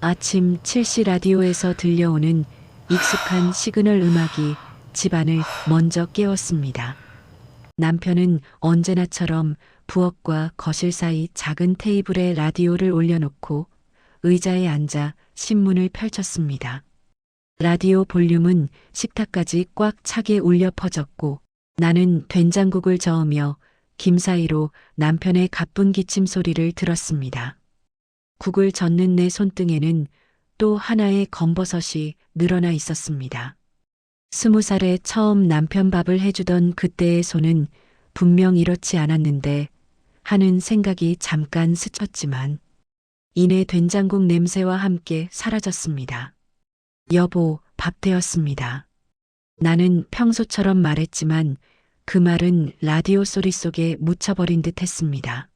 아침 7시 라디오에서 들려오는 익숙한 시그널 음악이 집안을 먼저 깨웠습니다. 남편은 언제나처럼 부엌과 거실 사이 작은 테이블에 라디오를 올려놓고 의자에 앉아 신문을 펼쳤습니다. 라디오 볼륨은 식탁까지 꽉 차게 울려 퍼졌고 나는 된장국을 저으며 김 사이로 남편의 가쁜 기침 소리를 들었습니다. 국을 젓는 내 손등에는 또 하나의 검버섯이 늘어나 있었습니다. 20살에 처음 남편 밥을 해주던 그때의 손은 분명 이렇지 않았는데 하는 생각이 잠깐 스쳤지만 이내 된장국 냄새와 함께 사라졌습니다. 여보, 밥 되었습니다. 나는 평소처럼 말했지만 그 말은 라디오 소리 속에 묻혀버린 듯 했습니다.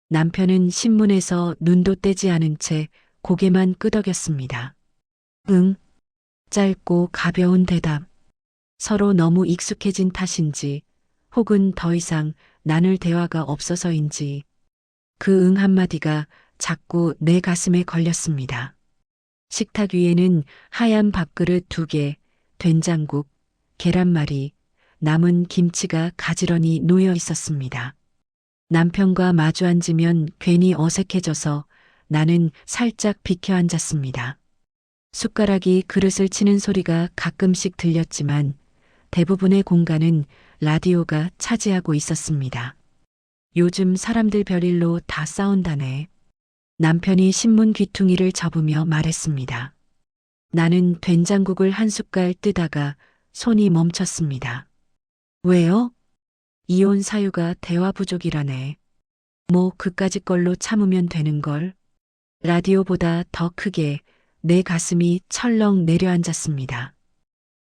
남편은 신문에서 눈도 떼지 않은 채 고개만 끄덕였습니다. 응. 짧고 가벼운 대답. 서로 너무 익숙해진 탓인지 혹은 더 이상 나눌 대화가 없어서인지 그 응 한마디가 자꾸 내 가슴에 걸렸습니다. 식탁 위에는 하얀 밥그릇 2개, 된장국, 계란말이, 남은 김치가 가지런히 놓여 있었습니다. 남편과 마주 앉으면 괜히 어색해져서 나는 살짝 비켜 앉았습니다. 숟가락이 그릇을 치는 소리가 가끔씩 들렸지만 대부분의 공간은 라디오가 차지하고 있었습니다. 요즘 사람들 별일로 다 싸운다네. 남편이 신문 귀퉁이를 접으며 말했습니다. 나는 된장국을 한 숟갈 뜨다가 손이 멈췄습니다. 왜요? 이혼 사유가 대화 부족이라네. 뭐 그까짓 걸로 참으면 되는 걸. 라디오보다 더 크게 내 가슴이 철렁 내려앉았습니다.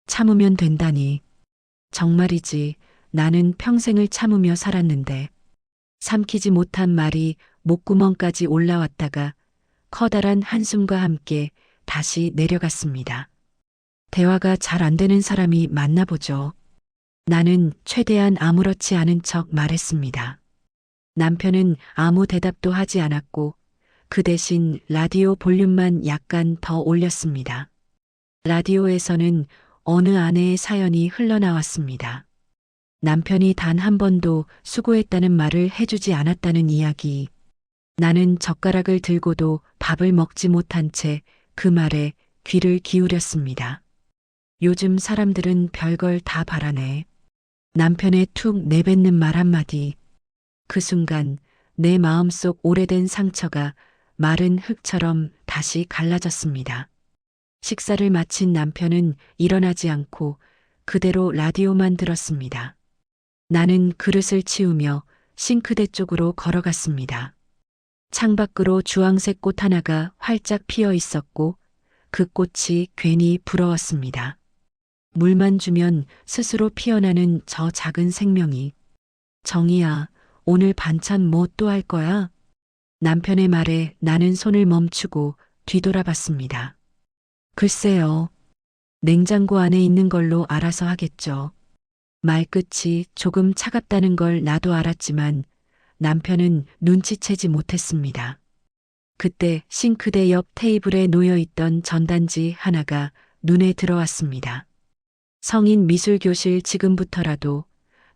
참으면 된다니. 정말이지. 나는 평생을 참으며 살았는데 삼키지 못한 말이 목구멍까지 올라왔다가 커다란 한숨과 함께 다시 내려갔습니다. 대화가 잘 안 되는 사람이 맞나 보죠. 나는 최대한 아무렇지 않은 척 말했습니다. 남편은 아무 대답도 하지 않았고 그 대신 라디오 볼륨만 약간 더 올렸습니다. 라디오에서는 어느 아내의 사연이 흘러나왔습니다. 남편이 단 한 번도 수고했다는 말을 해주지 않았다는 이야기. 나는 젓가락을 들고도 밥을 먹지 못한 채 그 말에 귀를 기울였습니다. 요즘 사람들은 별걸 다 바라네. 남편의 툭 내뱉는 말 한마디. 그 순간 내 마음속 오래된 상처가 마른 흙처럼 다시 갈라졌습니다. 식사를 마친 남편은 일어나지 않고 그대로 라디오만 들었습니다. 나는 그릇을 치우며 싱크대 쪽으로 걸어갔습니다. 창밖으로 주황색 꽃 하나가 활짝 피어 있었고 그 꽃이 괜히 부러웠습니다. 물만 주면 스스로 피어나는 저 작은 생명이. 정이야, 오늘 반찬 뭐 또 할 거야? 남편의 말에 나는 손을 멈추고 뒤돌아봤습니다. 글쎄요. 냉장고 안에 있는 걸로 알아서 하겠죠. 말끝이 조금 차갑다는 걸 나도 알았지만 남편은 눈치채지 못했습니다. 그때 싱크대 옆 테이블에 놓여 있던 전단지 하나가 눈에 들어왔습니다. 성인 미술교실 지금부터라도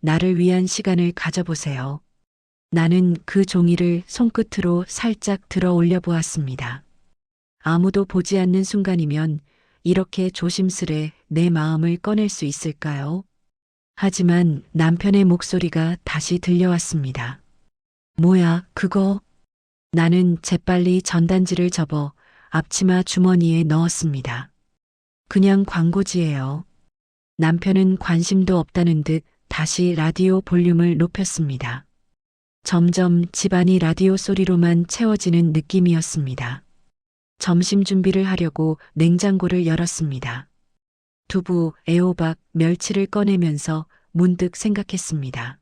나를 위한 시간을 가져보세요. 나는 그 종이를 손끝으로 살짝 들어 올려 보았습니다. 아무도 보지 않는 순간이면 이렇게 조심스레 내 마음을 꺼낼 수 있을까요? 하지만 남편의 목소리가 다시 들려왔습니다. 뭐야, 그거? 나는 재빨리 전단지를 접어 앞치마 주머니에 넣었습니다. 그냥 광고지예요. 남편은 관심도 없다는 듯 다시 라디오 볼륨을 높였습니다. 점점 집안이 라디오 소리로만 채워지는 느낌이었습니다. 점심 준비를 하려고 냉장고를 열었습니다. 두부, 애호박, 멸치를 꺼내면서 문득 생각했습니다.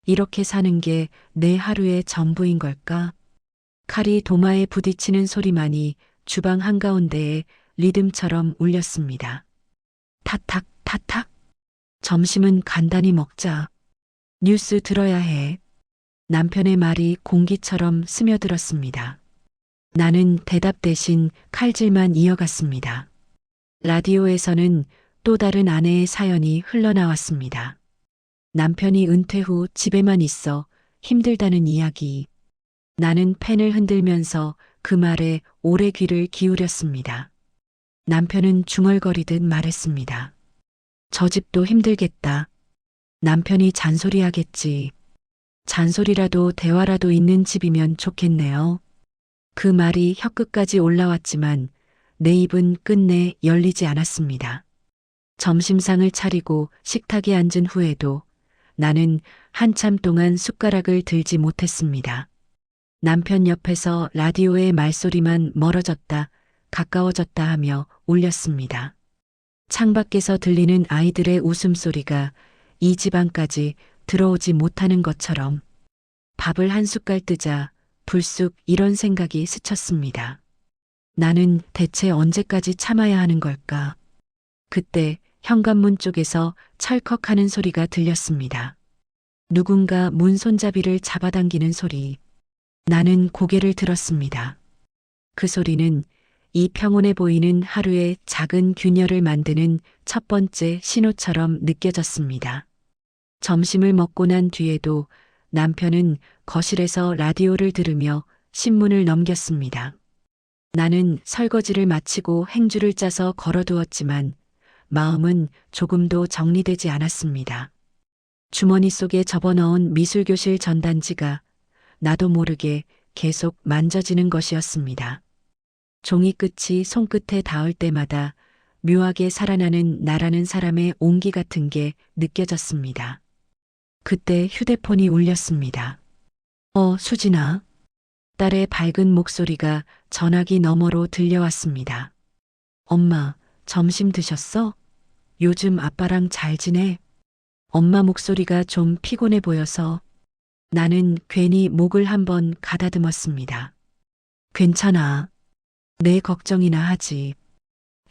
이렇게 사는 게 내 하루의 전부인 걸까? 칼이 도마에 부딪히는 소리만이 주방 한가운데에 리듬처럼 울렸습니다. 타탁, 타탁. 점심은 간단히 먹자. 뉴스 들어야 해. 남편의 말이 공기처럼 스며들었습니다. 나는 대답 대신 칼질만 이어갔습니다. 라디오에서는 또 다른 아내의 사연이 흘러나왔습니다. 남편이 은퇴 후 집에만 있어 힘들다는 이야기. 나는 펜을 흔들면서 그 말에 오래 귀를 기울였습니다. 남편은 중얼거리듯 말했습니다. 저 집도 힘들겠다. 남편이 잔소리하겠지. 잔소리라도 대화라도 있는 집이면 좋겠네요. 그 말이 혀끝까지 올라왔지만 내 입은 끝내 열리지 않았습니다. 점심상을 차리고 식탁에 앉은 후에도 나는 한참 동안 숟가락을 들지 못했습니다. 남편 옆에서 라디오의 말소리만 멀어졌다, 가까워졌다 하며 울렸습니다. 창밖에서 들리는 아이들의 웃음소리가 이 집안까지 들어오지 못하는 것처럼 밥을 한 숟갈 뜨자 불쑥 이런 생각이 스쳤습니다. 나는 대체 언제까지 참아야 하는 걸까? 그때 현관문 쪽에서 찰컥하는 소리가 들렸습니다. 누군가 문 손잡이를 잡아당기는 소리. 나는 고개를 들었습니다. 그 소리는 이 평온해 보이는 하루의 작은 균열을 만드는 첫 번째 신호처럼 느껴졌습니다. 점심을 먹고 난 뒤에도 남편은 거실에서 라디오를 들으며 신문을 넘겼습니다. 나는 설거지를 마치고 행주를 짜서 걸어두었지만 마음은 조금도 정리되지 않았습니다. 주머니 속에 접어넣은 미술교실 전단지가 나도 모르게 계속 만져지는 것이었습니다. 종이 끝이 손끝에 닿을 때마다 묘하게 살아나는 나라는 사람의 온기 같은 게 느껴졌습니다. 그때 휴대폰이 울렸습니다. 수진아. 딸의 밝은 목소리가 전화기 너머로 들려왔습니다. 엄마, 점심 드셨어? 요즘 아빠랑 잘 지내? 엄마 목소리가 좀 피곤해 보여서 나는 괜히 목을 한번 가다듬었습니다. 괜찮아. 내 걱정이나 하지.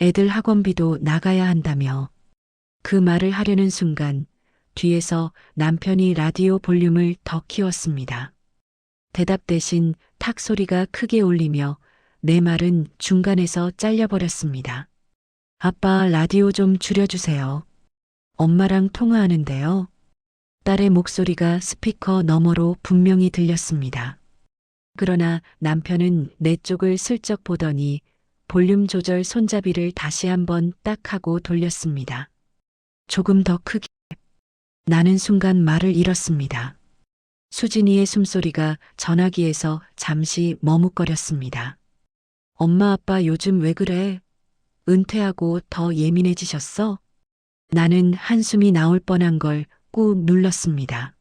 애들 학원비도 나가야 한다며. 그 말을 하려는 순간 뒤에서 남편이 라디오 볼륨을 더 키웠습니다. 대답 대신 탁 소리가 크게 울리며 내 말은 중간에서 잘려버렸습니다. 아빠 라디오 좀 줄여주세요. 엄마랑 통화하는데요. 딸의 목소리가 스피커 너머로 분명히 들렸습니다. 그러나 남편은 내 쪽을 슬쩍 보더니 볼륨 조절 손잡이를 다시 한번 딱 하고 돌렸습니다. 조금 더 크게. 나는 순간 말을 잃었습니다. 수진이의 숨소리가 전화기에서 잠시 머뭇거렸습니다. 엄마 아빠 요즘 왜 그래? 은퇴하고 더 예민해지셨어? 나는 한숨이 나올 뻔한 걸 꾹 눌렀습니다.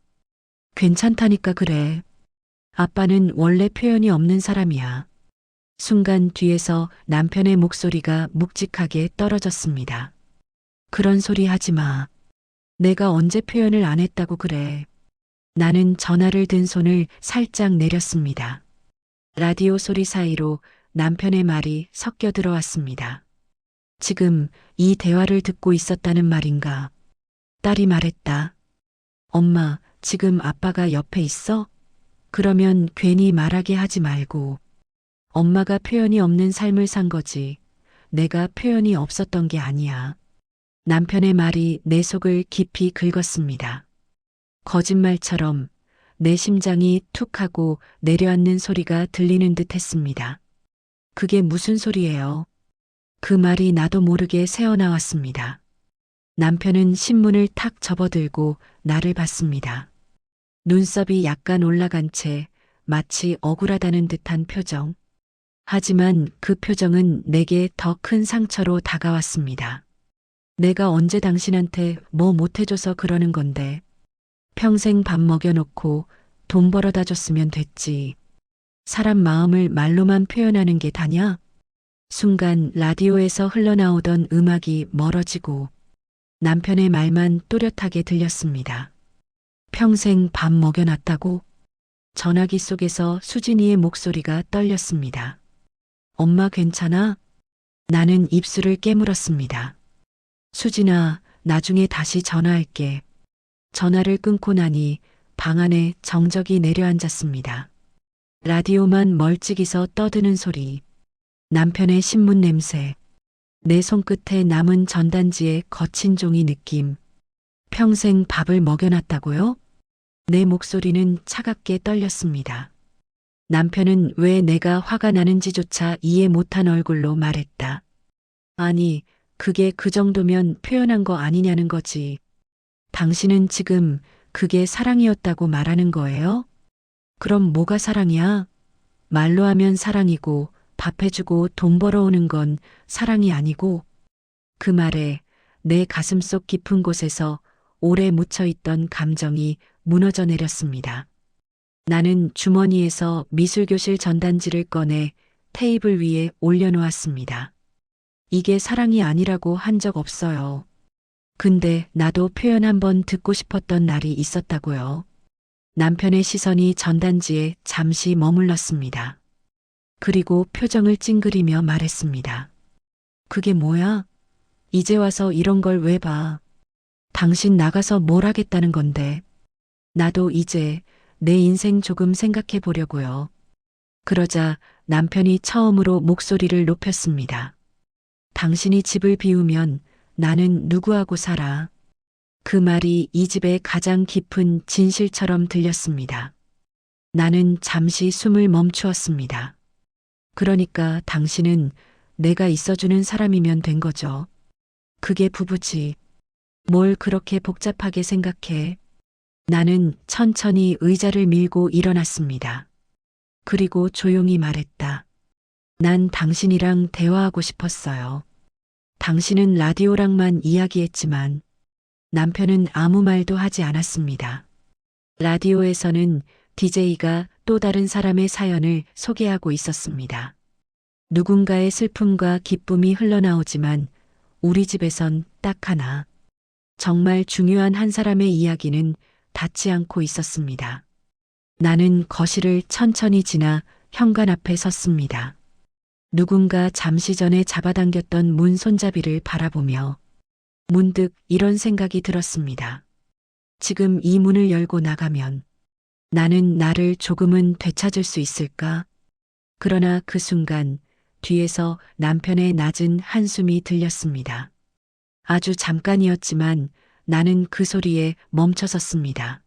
괜찮다니까 그래. 아빠는 원래 표현이 없는 사람이야. 순간 뒤에서 남편의 목소리가 묵직하게 떨어졌습니다. 그런 소리 하지 마. 내가 언제 표현을 안 했다고 그래. 나는 전화를 든 손을 살짝 내렸습니다. 라디오 소리 사이로 남편의 말이 섞여 들어왔습니다. 지금 이 대화를 듣고 있었다는 말인가? 딸이 말했다. 엄마, 지금 아빠가 옆에 있어? 그러면 괜히 말하게 하지 말고. 엄마가 표현이 없는 삶을 산 거지. 내가 표현이 없었던 게 아니야. 남편의 말이 내 속을 깊이 긁었습니다. 거짓말처럼 내 심장이 툭 하고 내려앉는 소리가 들리는 듯 했습니다. 그게 무슨 소리예요? 그 말이 나도 모르게 새어나왔습니다. 남편은 신문을 탁 접어들고 나를 봤습니다. 눈썹이 약간 올라간 채 마치 억울하다는 듯한 표정. 하지만 그 표정은 내게 더 큰 상처로 다가왔습니다. 내가 언제 당신한테 뭐 못해줘서 그러는 건데. 평생 밥 먹여놓고 돈 벌어다 줬으면 됐지. 사람 마음을 말로만 표현하는 게 다냐? 순간 라디오에서 흘러나오던 음악이 멀어지고 남편의 말만 또렷하게 들렸습니다. 평생 밥 먹여놨다고? 전화기 속에서 수진이의 목소리가 떨렸습니다. 엄마 괜찮아? 나는 입술을 깨물었습니다. 수진아, 나중에 다시 전화할게. 전화를 끊고 나니 방 안에 정적이 내려앉았습니다. 라디오만 멀찍이서 떠드는 소리, 남편의 신문 냄새, 내 손끝에 남은 전단지의 거친 종이 느낌. 평생 밥을 먹여놨다고요? 내 목소리는 차갑게 떨렸습니다. 남편은 왜 내가 화가 나는지조차 이해 못한 얼굴로 말했다. 아니, 그게 그 정도면 표현한 거 아니냐는 거지. 당신은 지금 그게 사랑이었다고 말하는 거예요? 그럼 뭐가 사랑이야? 말로 하면 사랑이고 밥 해주고 돈 벌어오는 건 사랑이 아니고. 그 말에 내 가슴속 깊은 곳에서 오래 묻혀있던 감정이 무너져 내렸습니다. 나는 주머니에서 미술교실 전단지를 꺼내 테이블 위에 올려놓았습니다. 이게 사랑이 아니라고 한 적 없어요. 근데 나도 표현 한번 듣고 싶었던 날이 있었다고요. 남편의 시선이 전단지에 잠시 머물렀습니다. 그리고 표정을 찡그리며 말했습니다. 그게 뭐야? 이제 와서 이런 걸 왜 봐? 당신 나가서 뭘 하겠다는 건데. 나도 이제 내 인생 조금 생각해 보려고요. 그러자 남편이 처음으로 목소리를 높였습니다. 당신이 집을 비우면 나는 누구하고 살아? 그 말이 이 집의 가장 깊은 진실처럼 들렸습니다. 나는 잠시 숨을 멈추었습니다. 그러니까 당신은 내가 있어주는 사람이면 된 거죠. 그게 부부지. 뭘 그렇게 복잡하게 생각해? 나는 천천히 의자를 밀고 일어났습니다. 그리고 조용히 말했다. 난 당신이랑 대화하고 싶었어요. 당신은 라디오랑만 이야기했지만 남편은 아무 말도 하지 않았습니다. 라디오에서는 DJ가 또 다른 사람의 사연을 소개하고 있었습니다. 누군가의 슬픔과 기쁨이 흘러나오지만 우리 집에선 딱 하나, 정말 중요한 한 사람의 이야기는 닿지 않고 있었습니다. 나는 거실을 천천히 지나 현관 앞에 섰습니다. 누군가 잠시 전에 잡아당겼던 문 손잡이를 바라보며 문득 이런 생각이 들었습니다. 지금 이 문을 열고 나가면 나는 나를 조금은 되찾을 수 있을까? 그러나 그 순간 뒤에서 남편의 낮은 한숨이 들렸습니다. 아주 잠깐이었지만 나는 그 소리에 멈춰섰습니다.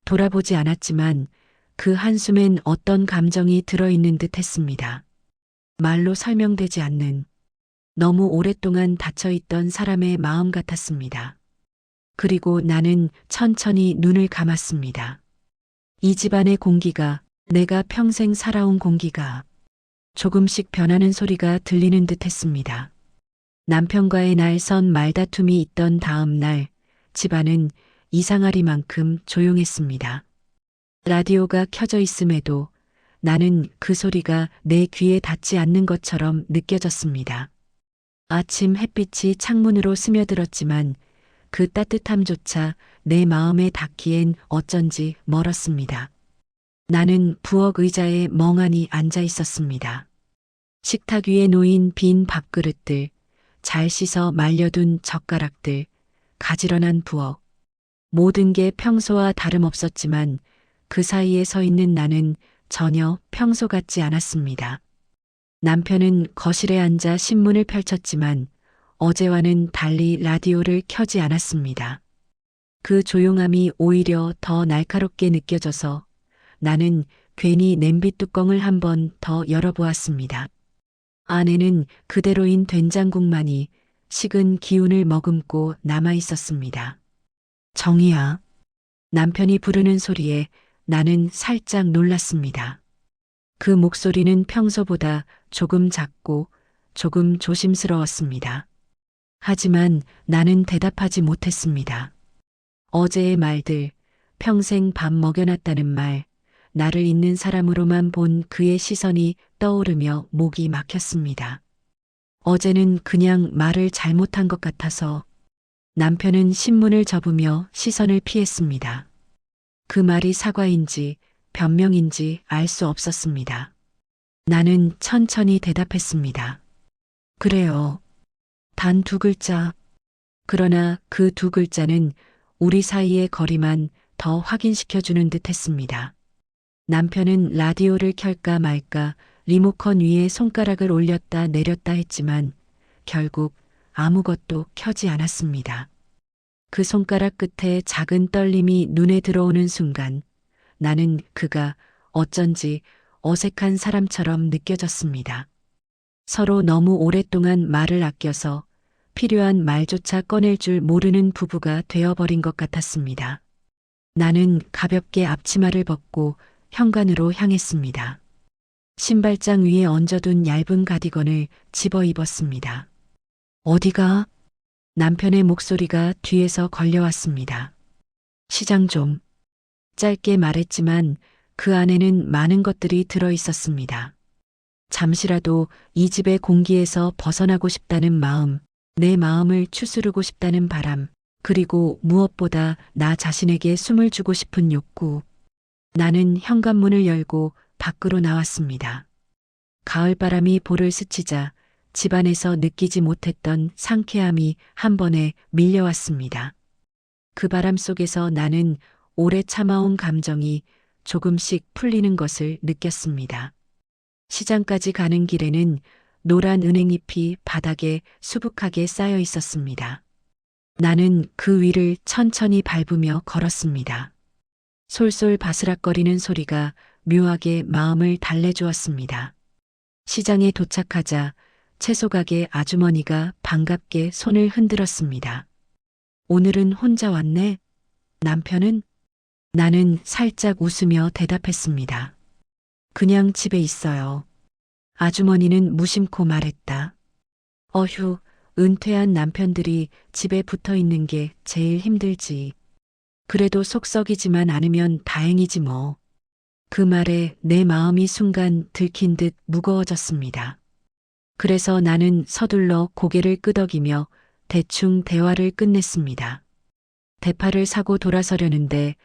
돌아보지 않았지만 그 한숨엔 어떤 감정이 들어있는 듯 했습니다. 말로 설명되지 않는, 너무 오랫동안 닫혀있던 사람의 마음 같았습니다. 그리고 나는 천천히 눈을 감았습니다. 이 집안의 공기가, 내가 평생 살아온 공기가 조금씩 변하는 소리가 들리는 듯 했습니다. 남편과의 날선 말다툼이 있던 다음 날, 집안은 이상하리만큼 조용했습니다. 라디오가 켜져 있음에도 나는 그 소리가 내 귀에 닿지 않는 것처럼 느껴졌습니다. 아침 햇빛이 창문으로 스며들었지만 그 따뜻함조차 내 마음에 닿기엔 어쩐지 멀었습니다. 나는 부엌 의자에 멍하니 앉아 있었습니다. 식탁 위에 놓인 빈 밥그릇들, 잘 씻어 말려둔 젓가락들, 가지런한 부엌. 모든 게 평소와 다름없었지만 그 사이에 서 있는 나는 전혀 평소 같지 않았습니다. 남편은 거실에 앉아 신문을 펼쳤지만 어제와는 달리 라디오를 켜지 않았습니다. 그 조용함이 오히려 더 날카롭게 느껴져서 나는 괜히 냄비 뚜껑을 한 번 더 열어보았습니다. 안에는 그대로인 된장국만이 식은 기운을 머금고 남아 있었습니다. 정희야. 남편이 부르는 소리에 나는 살짝 놀랐습니다. 그 목소리는 평소보다 조금 작고 조금 조심스러웠습니다. 하지만 나는 대답하지 못했습니다. 어제의 말들, 평생 밥 먹여놨다는 말, 나를 있는 사람으로만 본 그의 시선이 떠오르며 목이 막혔습니다. 어제는 그냥 말을 잘못한 것 같아서. 남편은 신문을 접으며 시선을 피했습니다. 그 말이 사과인지 변명인지 알 수 없었습니다. 나는 천천히 대답했습니다. 그래요. 단 2글자. 그러나 그 2글자는 우리 사이의 거리만 더 확인시켜주는 듯 했습니다. 남편은 라디오를 켤까 말까 리모컨 위에 손가락을 올렸다 내렸다 했지만 결국 아무것도 켜지 않았습니다. 그 손가락 끝에 작은 떨림이 눈에 들어오는 순간 나는 그가 어쩐지 어색한 사람처럼 느껴졌습니다. 서로 너무 오랫동안 말을 아껴서 필요한 말조차 꺼낼 줄 모르는 부부가 되어버린 것 같았습니다. 나는 가볍게 앞치마를 벗고 현관으로 향했습니다. 신발장 위에 얹어둔 얇은 가디건을 집어 입었습니다. 어디가? 남편의 목소리가 뒤에서 걸려왔습니다. 시장 좀. 짧게 말했지만 그 안에는 많은 것들이 들어 있었습니다. 잠시라도 이 집의 공기에서 벗어나고 싶다는 마음, 내 마음을 추스르고 싶다는 바람, 그리고 무엇보다 나 자신에게 숨을 주고 싶은 욕구. 나는 현관문을 열고 밖으로 나왔습니다. 가을바람이 볼을 스치자 집안에서 느끼지 못했던 상쾌함이 한 번에 밀려왔습니다. 그 바람 속에서 나는 오래 참아온 감정이 조금씩 풀리는 것을 느꼈습니다. 시장까지 가는 길에는 노란 은행잎이 바닥에 수북하게 쌓여 있었습니다. 나는 그 위를 천천히 밟으며 걸었습니다. 솔솔 바스락거리는 소리가 묘하게 마음을 달래주었습니다. 시장에 도착하자 채소가게 아주머니가 반갑게 손을 흔들었습니다. 오늘은 혼자 왔네? 남편은? 나는 살짝 웃으며 대답했습니다. 그냥 집에 있어요. 아주머니는 무심코 말했다. 어휴, 은퇴한 남편들이 집에 붙어 있는 게 제일 힘들지. 그래도 속 썩이지만 않으면 다행이지 뭐. 그 말에 내 마음이 순간 들킨 듯 무거워졌습니다. 그래서 나는 서둘러 고개를 끄덕이며 대충 대화를 끝냈습니다. 대파를 사고 돌아서려는데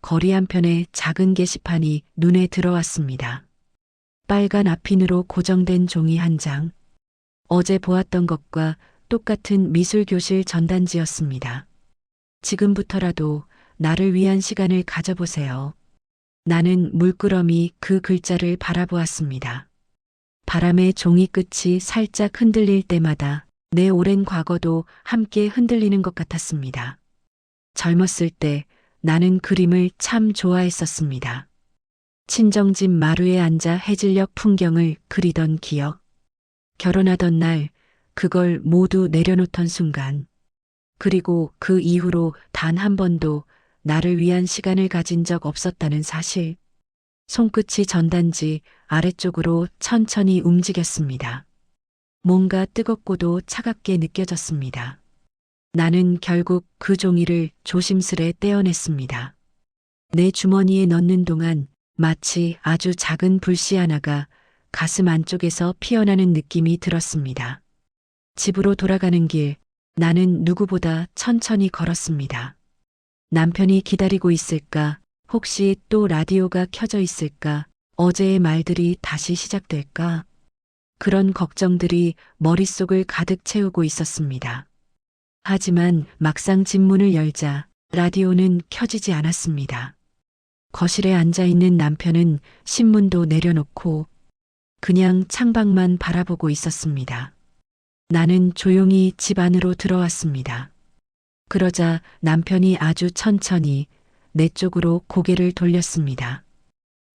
거리 한편에 작은 게시판이 눈에 들어왔습니다. 빨간 앞핀으로 고정된 종이 한 장. 어제 보았던 것과 똑같은 미술교실 전단지였습니다. 지금부터라도 나를 위한 시간을 가져보세요. 나는 물끄러미 그 글자를 바라보았습니다. 바람의 종이 끝이 살짝 흔들릴 때마다 내 오랜 과거도 함께 흔들리는 것 같았습니다. 젊었을 때 나는 그림을 참 좋아했었습니다. 친정집 마루에 앉아 해질녘 풍경을 그리던 기억. 결혼하던 날 그걸 모두 내려놓던 순간. 그리고 그 이후로 단 한 번도 나를 위한 시간을 가진 적 없었다는 사실. 손끝이 전단지 아래쪽으로 천천히 움직였습니다. 뭔가 뜨겁고도 차갑게 느껴졌습니다. 나는 결국 그 종이를 조심스레 떼어냈습니다. 내 주머니에 넣는 동안 마치 아주 작은 불씨 하나가 가슴 안쪽에서 피어나는 느낌이 들었습니다. 집으로 돌아가는 길, 나는 누구보다 천천히 걸었습니다. 남편이 기다리고 있을까? 혹시 또 라디오가 켜져 있을까? 어제의 말들이 다시 시작될까? 그런 걱정들이 머릿속을 가득 채우고 있었습니다. 하지만 막상 집 문을 열자 라디오는 켜지지 않았습니다. 거실에 앉아 있는 남편은 신문도 내려놓고 그냥 창밖만 바라보고 있었습니다. 나는 조용히 집 안으로 들어왔습니다. 그러자 남편이 아주 천천히 내 쪽으로 고개를 돌렸습니다.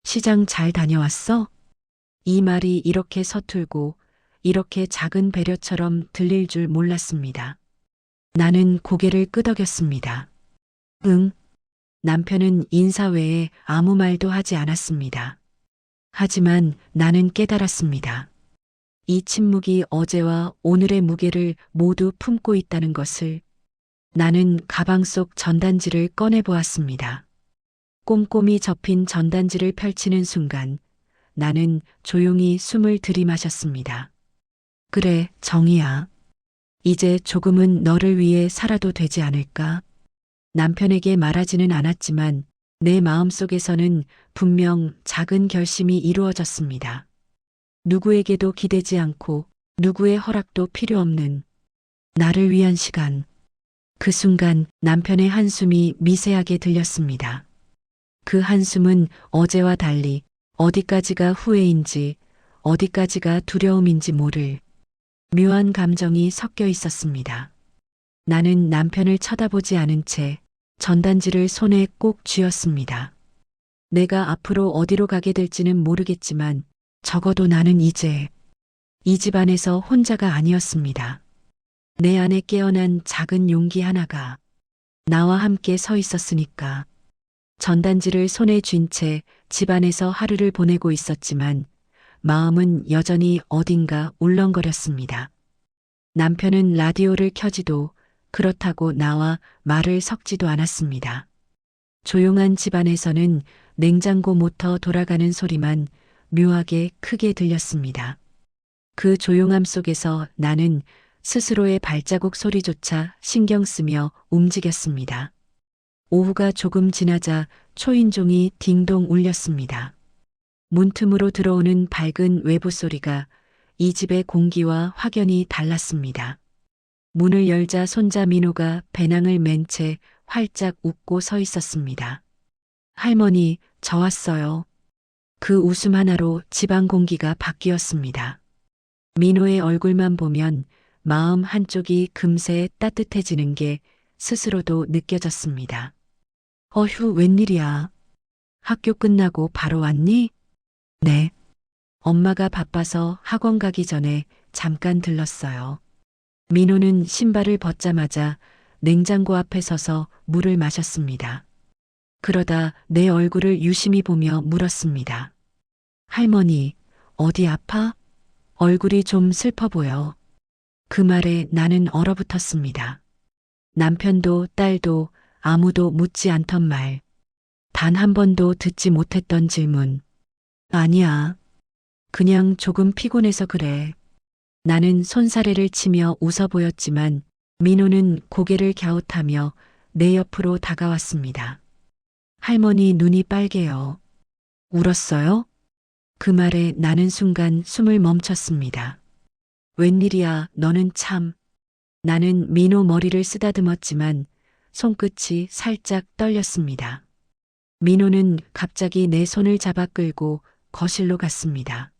시장 잘 다녀왔어? 이 말이 이렇게 서툴고 이렇게 작은 배려처럼 들릴 줄 몰랐습니다. 나는 고개를 끄덕였습니다. 응. 남편은 인사 외에 아무 말도 하지 않았습니다. 하지만 나는 깨달았습니다. 이 침묵이 어제와 오늘의 무게를 모두 품고 있다는 것을. 나는 가방 속 전단지를 꺼내보았습니다. 꼼꼼히 접힌 전단지를 펼치는 순간 나는 조용히 숨을 들이마셨습니다. 그래, 정이야. 이제 조금은 너를 위해 살아도 되지 않을까? 남편에게 말하지는 않았지만 내 마음속에서는 분명 작은 결심이 이루어졌습니다. 누구에게도 기대지 않고 누구의 허락도 필요 없는 나를 위한 시간. 그 순간 남편의 한숨이 미세하게 들렸습니다. 그 한숨은 어제와 달리 어디까지가 후회인지 어디까지가 두려움인지 모를 묘한 감정이 섞여 있었습니다. 나는 남편을 쳐다보지 않은 채 전단지를 손에 꼭 쥐었습니다. 내가 앞으로 어디로 가게 될지는 모르겠지만 적어도 나는 이제 이 집안에서 혼자가 아니었습니다. 내 안에 깨어난 작은 용기 하나가 나와 함께 서 있었으니까. 전단지를 손에 쥔 채 집안에서 하루를 보내고 있었지만 마음은 여전히 어딘가 울렁거렸습니다. 남편은 라디오를 켜지도 그렇다고 나와 말을 섞지도 않았습니다. 조용한 집안에서는 냉장고 모터 돌아가는 소리만 묘하게 크게 들렸습니다. 그 조용함 속에서 나는 스스로의 발자국 소리조차 신경 쓰며 움직였습니다. 오후가 조금 지나자 초인종이 딩동 울렸습니다. 문틈으로 들어오는 밝은 외부 소리가 이 집의 공기와 확연히 달랐습니다. 문을 열자 손자 민호가 배낭을 맨 채 활짝 웃고 서 있었습니다. 할머니, 저 왔어요. 그 웃음 하나로 집안 공기가 바뀌었습니다. 민호의 얼굴만 보면 마음 한쪽이 금세 따뜻해지는 게 스스로도 느껴졌습니다. 어휴, 웬일이야. 학교 끝나고 바로 왔니? 네. 엄마가 바빠서 학원 가기 전에 잠깐 들렀어요. 민호는 신발을 벗자마자 냉장고 앞에 서서 물을 마셨습니다. 그러다 내 얼굴을 유심히 보며 물었습니다. 할머니, 어디 아파? 얼굴이 좀 슬퍼 보여. 그 말에 나는 얼어붙었습니다. 남편도 딸도 아무도 묻지 않던 말. 단 한 번도 듣지 못했던 질문. 아니야. 그냥 조금 피곤해서 그래. 나는 손사래를 치며 웃어 보였지만 민호는 고개를 갸웃하며 내 옆으로 다가왔습니다. 할머니 눈이 빨개요. 울었어요? 그 말에 나는 순간 숨을 멈췄습니다. 웬일이야, 너는 참. 나는 민호 머리를 쓰다듬었지만 손끝이 살짝 떨렸습니다. 민호는 갑자기 내 손을 잡아 끌고 거실로 갔습니다.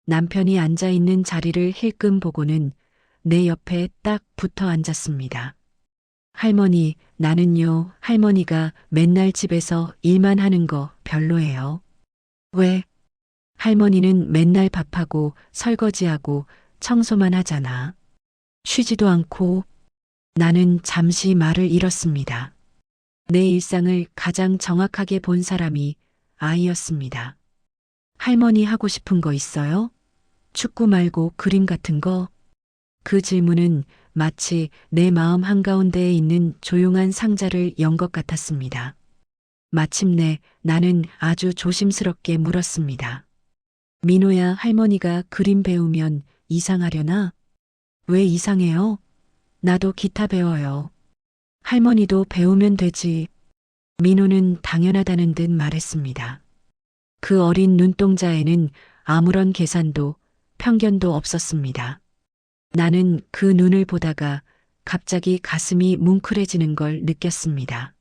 남편이 앉아 있는 자리를 힐끔 보고는 내 옆에 딱 붙어 앉았습니다. 할머니, 나는요, 할머니가 맨날 집에서 일만 하는 거 별로예요. 왜? 할머니는 맨날 밥하고 설거지하고 청소만 하잖아. 쉬지도 않고. 나는 잠시 말을 잃었습니다. 내 일상을 가장 정확하게 본 사람이 아이였습니다. 할머니 하고 싶은 거 있어요? 축구 말고 그림 같은 거? 그 질문은 마치 내 마음 한가운데에 있는 조용한 상자를 연 것 같았습니다. 마침내 나는 아주 조심스럽게 물었습니다. 민호야, 할머니가 그림 배우면 이상하려나? 왜 이상해요? 나도 기타 배워요. 할머니도 배우면 되지. 민호는 당연하다는 듯 말했습니다. 그 어린 눈동자에는 아무런 계산도 편견도 없었습니다. 나는 그 눈을 보다가 갑자기 가슴이 뭉클해지는 걸 느꼈습니다.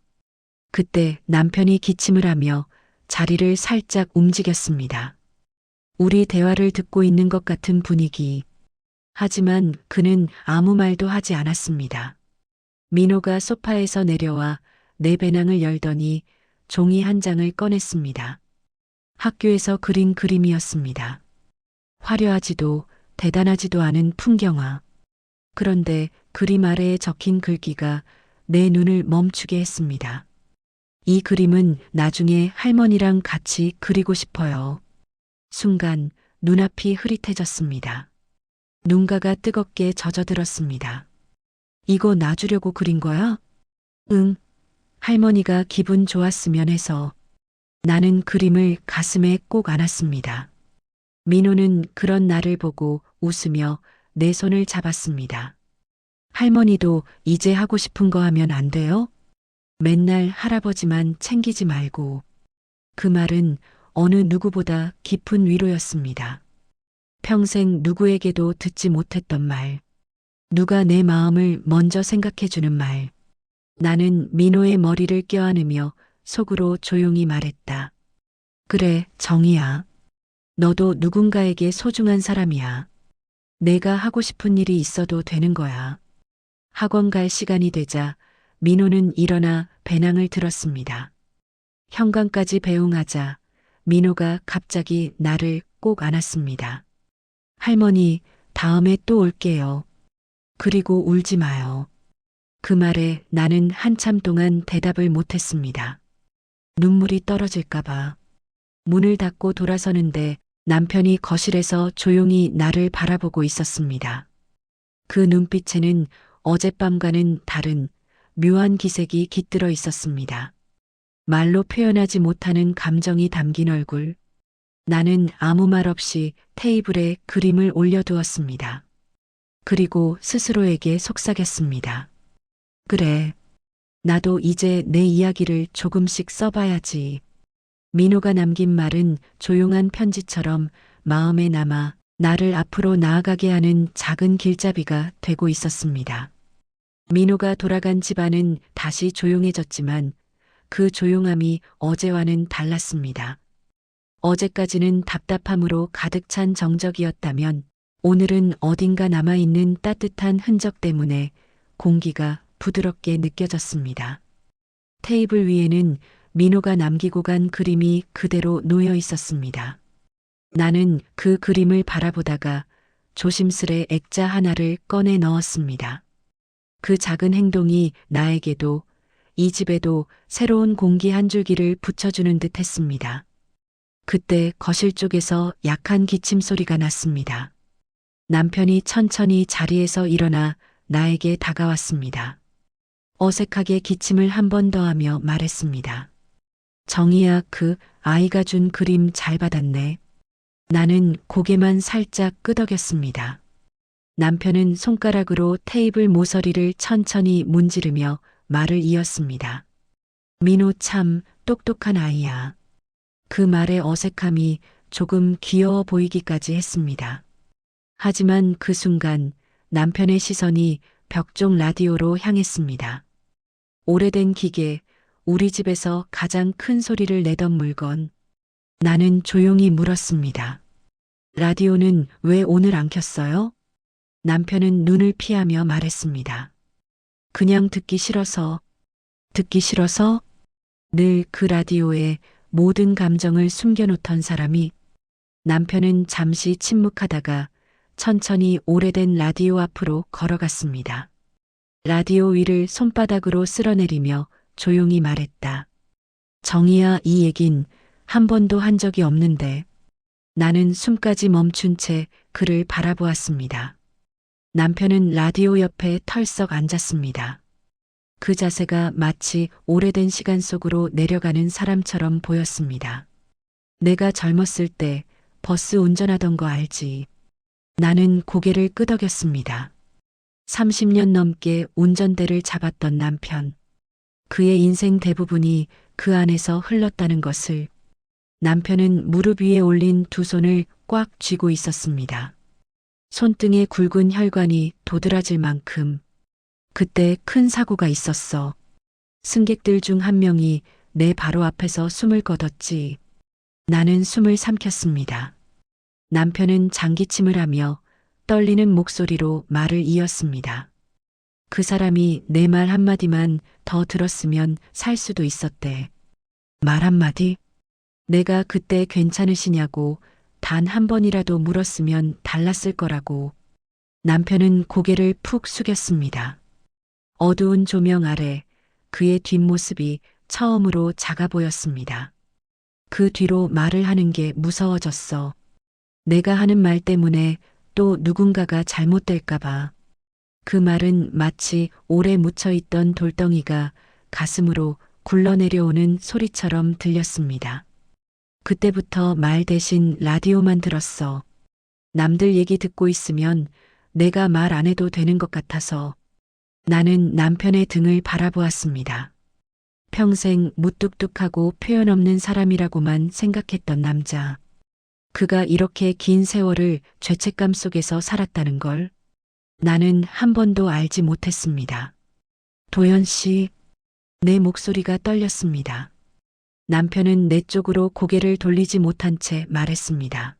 그때 남편이 기침을 하며 자리를 살짝 움직였습니다. 우리 대화를 듣고 있는 것 같은 분위기. 하지만 그는 아무 말도 하지 않았습니다. 민호가 소파에서 내려와 내 배낭을 열더니 종이 한 장을 꺼냈습니다. 학교에서 그린 그림이었습니다. 화려하지도 대단하지도 않은 풍경화. 그런데 그림 아래에 적힌 글귀가 내 눈을 멈추게 했습니다. 이 그림은 나중에 할머니랑 같이 그리고 싶어요. 순간 눈앞이 흐릿해졌습니다. 눈가가 뜨겁게 젖어들었습니다. 이거 놔주려고 그린 거야? 응. 할머니가 기분 좋았으면 해서. 나는 그림을 가슴에 꼭 안았습니다. 민호는 그런 나를 보고 웃으며 내 손을 잡았습니다. 할머니도 이제 하고 싶은 거 하면 안 돼요? 맨날 할아버지만 챙기지 말고. 그 말은 어느 누구보다 깊은 위로였습니다. 평생 누구에게도 듣지 못했던 말. 누가 내 마음을 먼저 생각해주는 말. 나는 민호의 머리를 껴안으며 속으로 조용히 말했다. 그래, 정희야. 너도 누군가에게 소중한 사람이야. 내가 하고 싶은 일이 있어도 되는 거야. 학원 갈 시간이 되자 민호는 일어나 배낭을 들었습니다. 현관까지 배웅하자 민호가 갑자기 나를 꼭 안았습니다. 할머니, 다음에 또 올게요. 그리고 울지 마요. 그 말에 나는 한참 동안 대답을 못했습니다. 눈물이 떨어질까봐. 문을 닫고 돌아서는데 남편이 거실에서 조용히 나를 바라보고 있었습니다. 그 눈빛에는 어젯밤과는 다른 묘한 기색이 깃들어 있었습니다. 말로 표현하지 못하는 감정이 담긴 얼굴. 나는 아무 말 없이 테이블에 그림을 올려두었습니다. 그리고 스스로에게 속삭였습니다. 그래. 나도 이제 내 이야기를 조금씩 써봐야지. 민호가 남긴 말은 조용한 편지처럼 마음에 남아 나를 앞으로 나아가게 하는 작은 길잡이가 되고 있었습니다. 민호가 돌아간 집안은 다시 조용해졌지만 그 조용함이 어제와는 달랐습니다. 어제까지는 답답함으로 가득 찬 정적이었다면 오늘은 어딘가 남아있는 따뜻한 흔적 때문에 공기가 부드럽게 느껴졌습니다. 테이블 위에는 민호가 남기고 간 그림이 그대로 놓여 있었습니다. 나는 그 그림을 바라보다가 조심스레 액자 하나를 꺼내 넣었습니다. 그 작은 행동이 나에게도 이 집에도 새로운 공기 한 줄기를 붙여주는 듯 했습니다. 그때 거실 쪽에서 약한 기침 소리가 났습니다. 남편이 천천히 자리에서 일어나 나에게 다가왔습니다. 어색하게 기침을 한 번 더 하며 말했습니다. 정희야, 그 아이가 준 그림 잘 받았네. 나는 고개만 살짝 끄덕였습니다. 남편은 손가락으로 테이블 모서리를 천천히 문지르며 말을 이었습니다. 민호 참 똑똑한 아이야. 그 말의 어색함이 조금 귀여워 보이기까지 했습니다. 하지만 그 순간 남편의 시선이 벽쪽 라디오로 향했습니다. 오래된 기계, 우리 집에서 가장 큰 소리를 내던 물건. 나는 조용히 물었습니다. 라디오는 왜 오늘 안 켰어요? 남편은 눈을 피하며 말했습니다. 그냥 듣기 싫어서. 듣기 싫어서? 늘 그 라디오에 모든 감정을 숨겨놓던 사람이. 남편은 잠시 침묵하다가 천천히 오래된 라디오 앞으로 걸어갔습니다. 라디오 위를 손바닥으로 쓸어내리며 조용히 말했다. 정희야, 이 얘긴 한 번도 한 적이 없는데. 나는 숨까지 멈춘 채 그를 바라보았습니다. 남편은 라디오 옆에 털썩 앉았습니다. 그 자세가 마치 오래된 시간 속으로 내려가는 사람처럼 보였습니다. 내가 젊었을 때 버스 운전하던 거 알지? 나는 고개를 끄덕였습니다. 30년 넘게 운전대를 잡았던 남편. 그의 인생 대부분이 그 안에서 흘렀다는 것을. 남편은 무릎 위에 올린 두 손을 꽉 쥐고 있었습니다. 손등에 굵은 혈관이 도드라질 만큼. 그때 큰 사고가 있었어. 승객들 중 한 명이 내 바로 앞에서 숨을 거뒀지. 나는 숨을 삼켰습니다. 남편은 장기침을 하며 떨리는 목소리로 말을 이었습니다. 그 사람이 내 말 한마디만 더 들었으면 살 수도 있었대. 말 한마디? 내가 그때 괜찮으시냐고 단 한 번이라도 물었으면 달랐을 거라고. 남편은 고개를 푹 숙였습니다. 어두운 조명 아래 그의 뒷모습이 처음으로 작아 보였습니다. 그 뒤로 말을 하는 게 무서워졌어. 내가 하는 말 때문에 또 누군가가 잘못될까봐. 그 말은 마치 오래 묻혀있던 돌덩이가 가슴으로 굴러내려오는 소리처럼 들렸습니다. 그때부터 말 대신 라디오만 들었어. 남들 얘기 듣고 있으면 내가 말 안 해도 되는 것 같아서. 나는 남편의 등을 바라보았습니다. 평생 무뚝뚝하고 표현 없는 사람이라고만 생각했던 남자. 그가 이렇게 긴 세월을 죄책감 속에서 살았다는 걸 나는 한 번도 알지 못했습니다. 도연 씨, 내 목소리가 떨렸습니다. 남편은 내 쪽으로 고개를 돌리지 못한 채 말했습니다.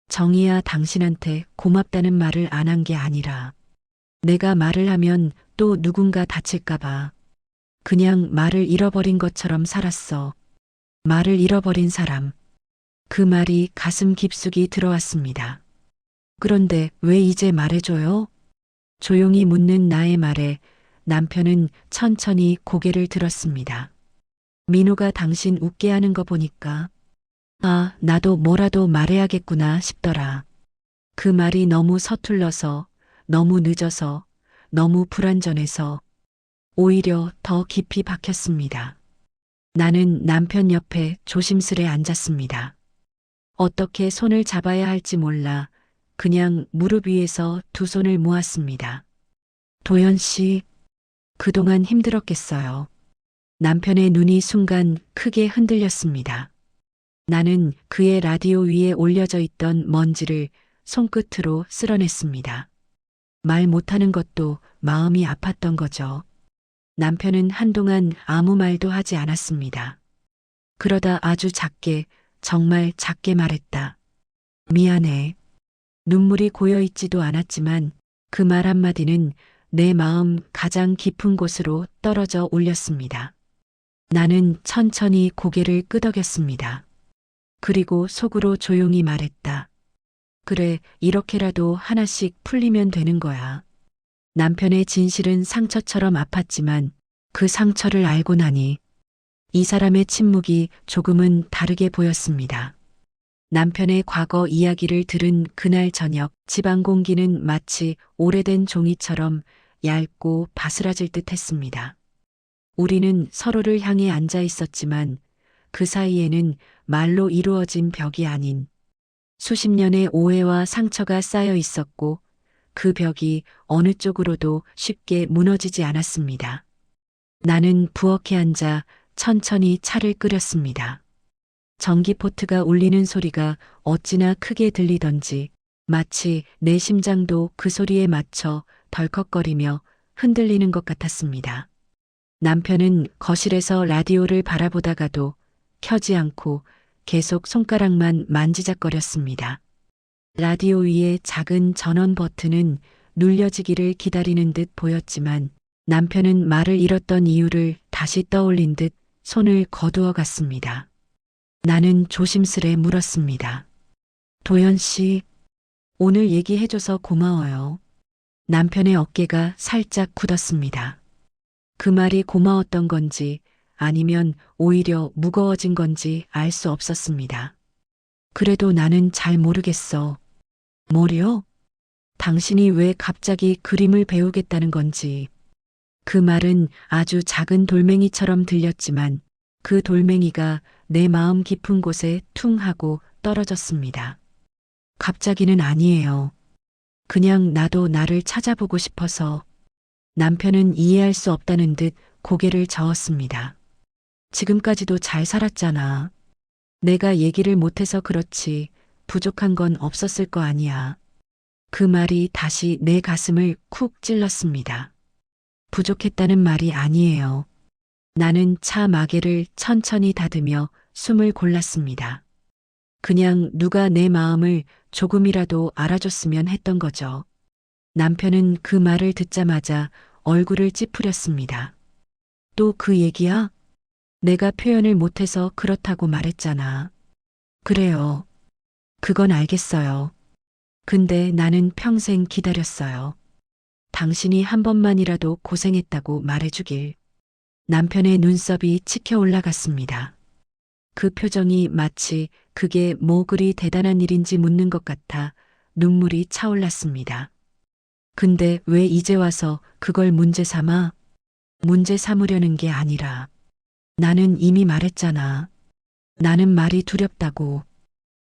정희야, 당신한테 고맙다는 말을 안 한 게 아니라 내가 말을 하면 또 누군가 다칠까봐 그냥 말을 잃어버린 것처럼 살았어. 말을 잃어버린 사람. 그 말이 가슴 깊숙이 들어왔습니다. 그런데 왜 이제 말해줘요? 조용히 묻는 나의 말에 남편은 천천히 고개를 들었습니다. 민호가 당신 웃게 하는 거 보니까 아, 나도 뭐라도 말해야겠구나 싶더라. 그 말이 너무 서툴러서, 너무 늦어서, 너무 불완전해서 오히려 더 깊이 박혔습니다. 나는 남편 옆에 조심스레 앉았습니다. 어떻게 손을 잡아야 할지 몰라 그냥 무릎 위에서 두 손을 모았습니다. 도연 씨, 그동안 힘들었겠어요. 남편의 눈이 순간 크게 흔들렸습니다. 나는 그의 라디오 위에 올려져 있던 먼지를 손끝으로 쓸어냈습니다. 말 못하는 것도 마음이 아팠던 거죠. 남편은 한동안 아무 말도 하지 않았습니다. 그러다 아주 작게, 정말 작게 말했다. 미안해. 눈물이 고여있지도 않았지만 그 말 한마디는 내 마음 가장 깊은 곳으로 떨어져 올렸습니다. 나는 천천히 고개를 끄덕였습니다. 그리고 속으로 조용히 말했다. 그래, 이렇게라도 하나씩 풀리면 되는 거야. 남편의 진실은 상처처럼 아팠지만 그 상처를 알고 나니 이 사람의 침묵이 조금은 다르게 보였습니다. 남편의 과거 이야기를 들은 그날 저녁 집안 공기는 마치 오래된 종이처럼 얇고 바스라질 듯 했습니다. 우리는 서로를 향해 앉아 있었지만 그 사이에는 말로 이루어진 벽이 아닌 수십 년의 오해와 상처가 쌓여 있었고 그 벽이 어느 쪽으로도 쉽게 무너지지 않았습니다. 나는 부엌에 앉아 천천히 차를 끓였습니다. 전기포트가 울리는 소리가 어찌나 크게 들리던지 마치 내 심장도 그 소리에 맞춰 덜컥거리며 흔들리는 것 같았습니다. 남편은 거실에서 라디오를 바라보다가도 켜지 않고 계속 손가락만 만지작거렸습니다. 라디오 위에 작은 전원 버튼은 눌려지기를 기다리는 듯 보였지만 남편은 말을 잃었던 이유를 다시 떠올린 듯 손을 거두어 갔습니다. 나는 조심스레 물었습니다. 도연 씨, 오늘 얘기해줘서 고마워요. 남편의 어깨가 살짝 굳었습니다. 그 말이 고마웠던 건지 아니면 오히려 무거워진 건지 알 수 없었습니다. 그래도 나는 잘 모르겠어. 뭐려? 당신이 왜 갑자기 그림을 배우겠다는 건지. 그 말은 아주 작은 돌멩이처럼 들렸지만 그 돌멩이가 내 마음 깊은 곳에 퉁 하고 떨어졌습니다. 갑자기는 아니에요. 그냥 나도 나를 찾아보고 싶어서. 남편은 이해할 수 없다는 듯 고개를 저었습니다. 지금까지도 잘 살았잖아. 내가 얘기를 못해서 그렇지 부족한 건 없었을 거 아니야. 그 말이 다시 내 가슴을 쿡 찔렀습니다. 부족했다는 말이 아니에요. 나는 차 마개를 천천히 닫으며 숨을 골랐습니다. 그냥 누가 내 마음을 조금이라도 알아줬으면 했던 거죠. 남편은 그 말을 듣자마자 얼굴을 찌푸렸습니다. 또 그 얘기야? 내가 표현을 못해서 그렇다고 말했잖아. 그래요. 그건 알겠어요. 근데 나는 평생 기다렸어요. 당신이 한 번만이라도 고생했다고 말해주길. 남편의 눈썹이 치켜 올라갔습니다. 그 표정이 마치 그게 뭐 그리 대단한 일인지 묻는 것 같아 눈물이 차올랐습니다. 근데 왜 이제 와서 그걸 문제 삼아? 문제 삼으려는 게 아니라 나는 이미 말했잖아. 나는 말이 두렵다고.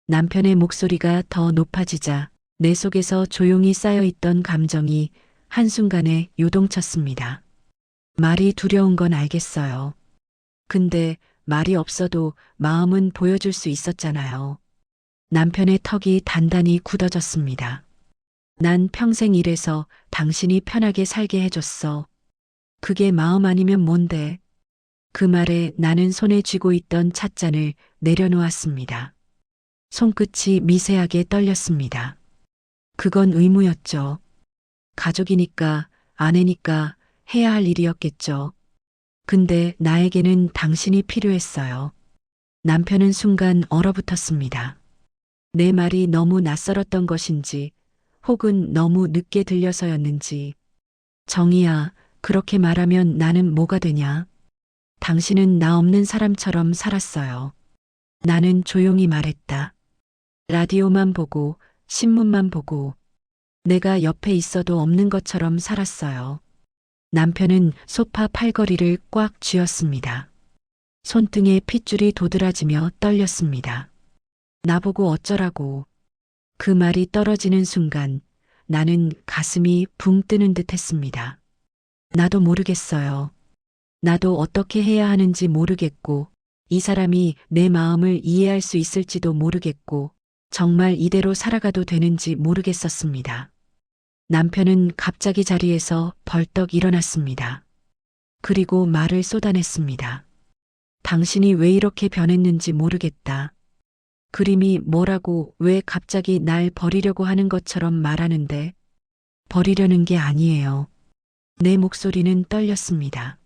남편의 목소리가 더 높아지자 내 속에서 조용히 쌓여있던 감정이 한순간에 요동쳤습니다. 말이 두려운 건 알겠어요. 근데 말이 없어도 마음은 보여줄 수 있었잖아요. 남편의 턱이 단단히 굳어졌습니다. 난 평생 일해서 당신이 편하게 살게 해줬어. 그게 마음 아니면 뭔데? 그 말에 나는 손에 쥐고 있던 찻잔을 내려놓았습니다. 손끝이 미세하게 떨렸습니다. 그건 의무였죠. 가족이니까, 아내니까 해야 할 일이었겠죠. 근데 나에게는 당신이 필요했어요. 남편은 순간 얼어붙었습니다. 내 말이 너무 낯설었던 것인지, 혹은 너무 늦게 들려서였는지. 정희야, 그렇게 말하면 나는 뭐가 되냐? 당신은 나 없는 사람처럼 살았어요. 나는 조용히 말했다. 라디오만 보고, 신문만 보고, 내가 옆에 있어도 없는 것처럼 살았어요. 남편은 소파 팔걸이를 꽉 쥐었습니다. 손등에 핏줄이 도드라지며 떨렸습니다. 나보고 어쩌라고. 그 말이 떨어지는 순간 나는 가슴이 붕 뜨는 듯 했습니다. 나도 모르겠어요. 나도 어떻게 해야 하는지 모르겠고, 이 사람이 내 마음을 이해할 수 있을지도 모르겠고, 정말 이대로 살아가도 되는지 모르겠었습니다. 남편은 갑자기 자리에서 벌떡 일어났습니다. 그리고 말을 쏟아냈습니다. 당신이 왜 이렇게 변했는지 모르겠다. 그림이 뭐라고 왜 갑자기 날 버리려고 하는 것처럼 말하는데 버리려는 게 아니에요. 내 목소리는 떨렸습니다.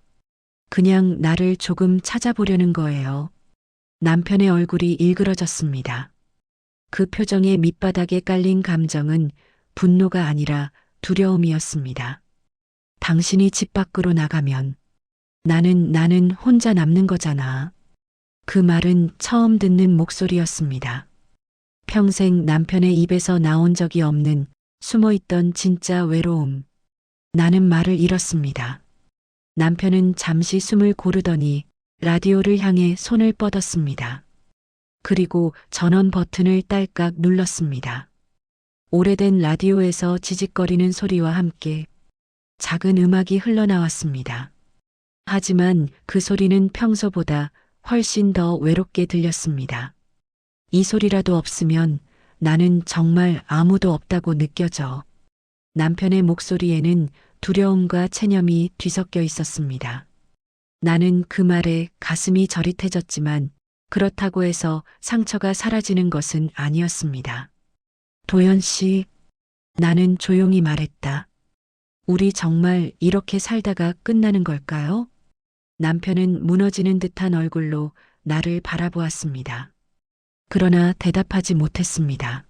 그냥 나를 조금 찾아보려는 거예요. 남편의 얼굴이 일그러졌습니다. 그 표정의 밑바닥에 깔린 감정은 분노가 아니라 두려움이었습니다. 당신이 집 밖으로 나가면 나는 혼자 남는 거잖아. 그 말은 처음 듣는 목소리였습니다. 평생 남편의 입에서 나온 적이 없는 숨어있던 진짜 외로움. 나는 말을 잃었습니다. 남편은 잠시 숨을 고르더니 라디오를 향해 손을 뻗었습니다. 그리고 전원 버튼을 딸깍 눌렀습니다. 오래된 라디오에서 지직거리는 소리와 함께 작은 음악이 흘러나왔습니다. 하지만 그 소리는 평소보다 훨씬 더 외롭게 들렸습니다. 이 소리라도 없으면 나는 정말 아무도 없다고 느껴져. 남편의 목소리에는 두려움과 체념이 뒤섞여 있었습니다. 나는 그 말에 가슴이 저릿해졌지만 그렇다고 해서 상처가 사라지는 것은 아니었습니다. 도연 씨, 나는 조용히 말했다. 우리 정말 이렇게 살다가 끝나는 걸까요? 남편은 무너지는 듯한 얼굴로 나를 바라보았습니다. 그러나 대답하지 못했습니다.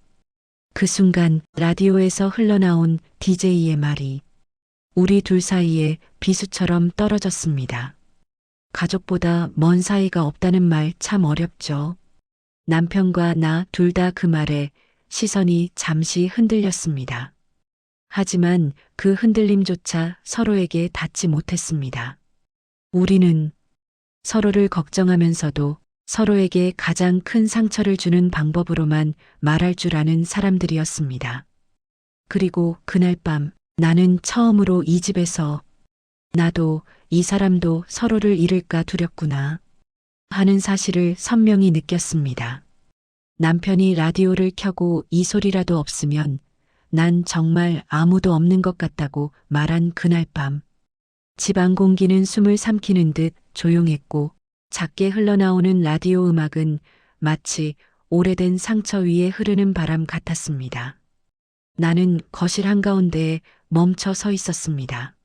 그 순간 라디오에서 흘러나온 DJ의 말이 우리 둘 사이에 비수처럼 떨어졌습니다. 가족보다 먼 사이가 없다는 말 참 어렵죠. 남편과 나 둘 다 그 말에 시선이 잠시 흔들렸습니다. 하지만 그 흔들림조차 서로에게 닿지 못했습니다. 우리는 서로를 걱정하면서도 서로에게 가장 큰 상처를 주는 방법으로만 말할 줄 아는 사람들이었습니다. 그리고 그날 밤 나는 처음으로 이 집에서 나도 이 사람도 서로를 잃을까 두렵구나 하는 사실을 선명히 느꼈습니다. 남편이 라디오를 켜고 이 소리라도 없으면 난 정말 아무도 없는 것 같다고 말한 그날 밤. 집안 공기는 숨을 삼키는 듯 조용했고 작게 흘러나오는 라디오 음악은 마치 오래된 상처 위에 흐르는 바람 같았습니다. 나는 거실 한가운데에 멈춰 서 있었습니다.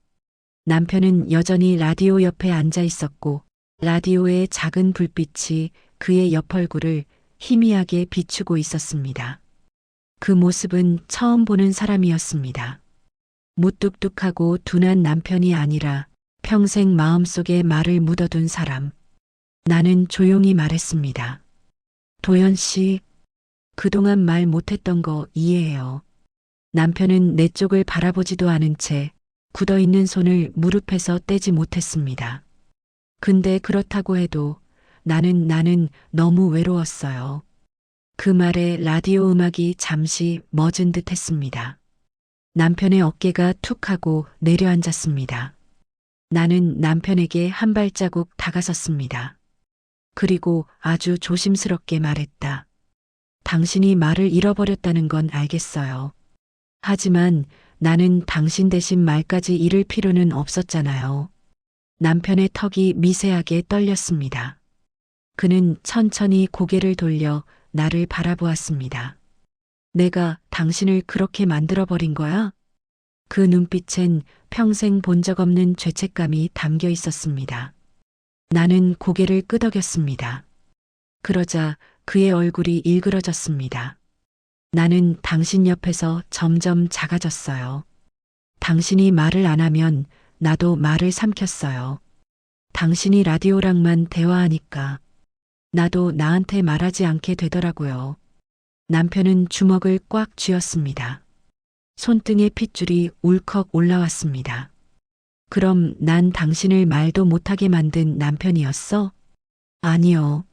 남편은 여전히 라디오 옆에 앉아 있었고 라디오의 작은 불빛이 그의 옆 얼굴을 희미하게 비추고 있었습니다. 그 모습은 처음 보는 사람이었습니다. 무뚝뚝하고 둔한 남편이 아니라 평생 마음속에 말을 묻어둔 사람. 나는 조용히 말했습니다. 도연 씨, 그동안 말 못했던 거 이해해요. 남편은 내 쪽을 바라보지도 않은 채 굳어있는 손을 무릎에서 떼지 못했습니다. 근데 그렇다고 해도 나는 너무 외로웠어요. 그 말에 라디오 음악이 잠시 멎은 듯 했습니다. 남편의 어깨가 툭 하고 내려앉았습니다. 나는 남편에게 한 발자국 다가섰습니다. 그리고 아주 조심스럽게 말했다. 당신이 말을 잃어버렸다는 건 알겠어요. 하지만 나는 당신 대신 말까지 잃을 필요는 없었잖아요. 남편의 턱이 미세하게 떨렸습니다. 그는 천천히 고개를 돌려 나를 바라보았습니다. 내가 당신을 그렇게 만들어버린 거야? 그 눈빛엔 평생 본 적 없는 죄책감이 담겨 있었습니다. 나는 고개를 끄덕였습니다. 그러자 그의 얼굴이 일그러졌습니다. 나는 당신 옆에서 점점 작아졌어요. 당신이 말을 안 하면 나도 말을 삼켰어요. 당신이 라디오랑만 대화하니까 나도 나한테 말하지 않게 되더라고요. 남편은 주먹을 꽉 쥐었습니다. 손등에 핏줄이 울컥 올라왔습니다. 그럼 난 당신을 말도 못하게 만든 남편이었어? 아니요.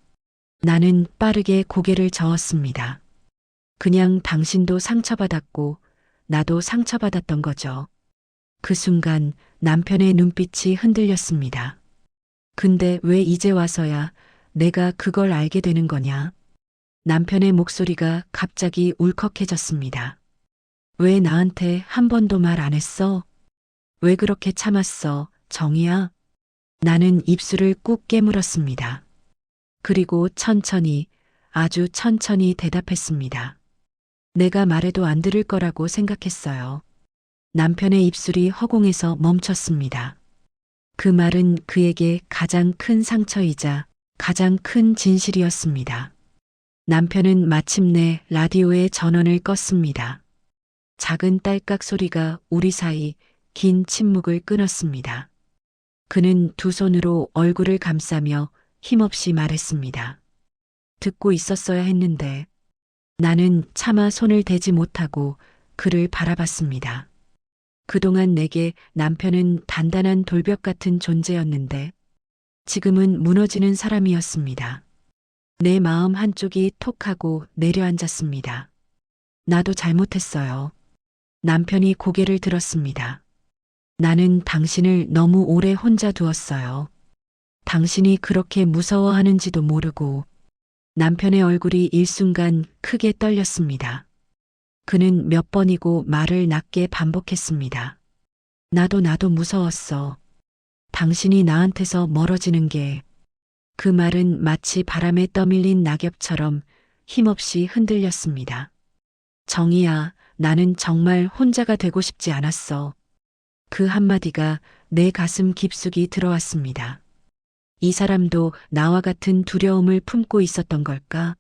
나는 빠르게 고개를 저었습니다. 그냥 당신도 상처받았고 나도 상처받았던 거죠. 그 순간 남편의 눈빛이 흔들렸습니다. 근데 왜 이제 와서야 내가 그걸 알게 되는 거냐? 남편의 목소리가 갑자기 울컥해졌습니다. 왜 나한테 한 번도 말 안 했어? 왜 그렇게 참았어, 정이야? 나는 입술을 꾹 깨물었습니다. 그리고 천천히, 아주 천천히 대답했습니다. 내가 말해도 안 들을 거라고 생각했어요. 남편의 입술이 허공에서 멈췄습니다. 그 말은 그에게 가장 큰 상처이자 가장 큰 진실이었습니다. 남편은 마침내 라디오의 전원을 껐습니다. 작은 딸깍 소리가 우리 사이 긴 침묵을 끊었습니다. 그는 두 손으로 얼굴을 감싸며 힘없이 말했습니다. 듣고 있었어야 했는데 나는 차마 손을 대지 못하고 그를 바라봤습니다. 그동안 내게 남편은 단단한 돌벽 같은 존재였는데 지금은 무너지는 사람이었습니다. 내 마음 한쪽이 톡하고 내려앉았습니다. 나도 잘못했어요. 남편이 고개를 들었습니다. 나는 당신을 너무 오래 혼자 두었어요. 당신이 그렇게 무서워하는지도 모르고 남편의 얼굴이 일순간 크게 떨렸습니다. 그는 몇 번이고 말을 낮게 반복했습니다. 나도 무서웠어. 당신이 나한테서 멀어지는 게. 그 말은 마치 바람에 떠밀린 낙엽처럼 힘없이 흔들렸습니다. 정이야, 나는 정말 혼자가 되고 싶지 않았어. 그 한마디가 내 가슴 깊숙이 들어왔습니다. 이 사람도 나와 같은 두려움을 품고 있었던 걸까?